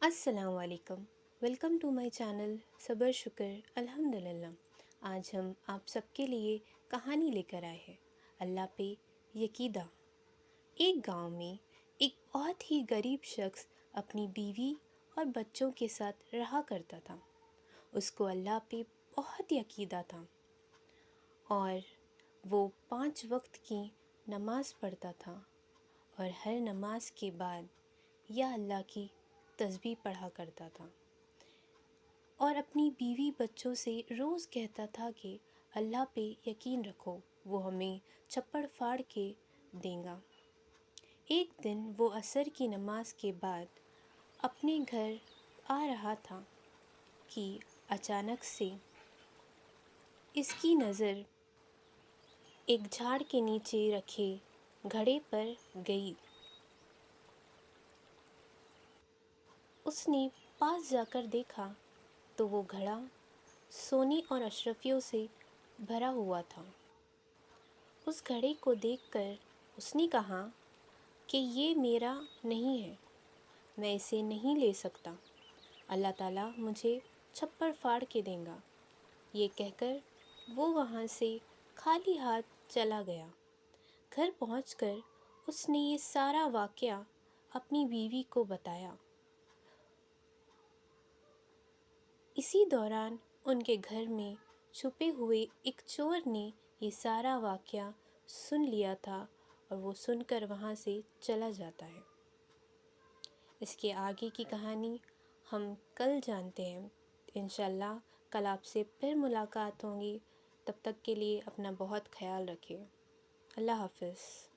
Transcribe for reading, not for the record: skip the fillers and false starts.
السلام علیکم، welcome to my channel صبر شکر الحمدللہ۔ آج ہم آپ سب کے لیے کہانی لے کر آئے ہیں، اللہ پہ یقیدہ۔ ایک گاؤں میں ایک بہت ہی غریب شخص اپنی بیوی اور بچوں کے ساتھ رہا کرتا تھا۔ اس کو اللہ پہ بہت یقیدہ تھا اور وہ 5 وقت کی نماز پڑھتا تھا اور ہر نماز کے بعد یا اللہ کی تسبیح پڑھا کرتا تھا اور اپنی بیوی بچوں سے روز کہتا تھا کہ اللہ پہ یقین رکھو، وہ ہمیں چھپڑ پھاڑ کے دے گا۔ ایک دن وہ عصر کی نماز کے بعد اپنے گھر آ رہا تھا کہ اچانک سے اس کی نظر ایک جھاڑ کے نیچے رکھے گھڑے پر گئی۔ اس نے پاس جا کر دیکھا تو وہ گھڑا سونے اور اشرفیوں سے بھرا ہوا تھا۔ اس گھڑے کو دیکھ کر اس نے کہا کہ یہ میرا نہیں ہے، میں اسے نہیں لے سکتا، اللہ تعالیٰ مجھے چھپڑ پھاڑ کے دے گا۔ یہ کہہ کر وہ وہاں سے خالی ہاتھ چلا گیا۔ گھر پہنچ کر اس نے یہ سارا واقعہ اپنی بیوی کو بتایا۔ اسی دوران ان کے گھر میں چھپے ہوئے ایک چور نے یہ سارا واقعہ سن لیا تھا اور وہ سن کر وہاں سے چلا جاتا ہے۔ اس کے آگے کی کہانی ہم کل جانتے ہیں۔ انشاءاللہ کل آپ سے پھر ملاقات ہوں گی، تب تک کے لیے اپنا بہت خیال رکھیں۔ اللہ حافظ۔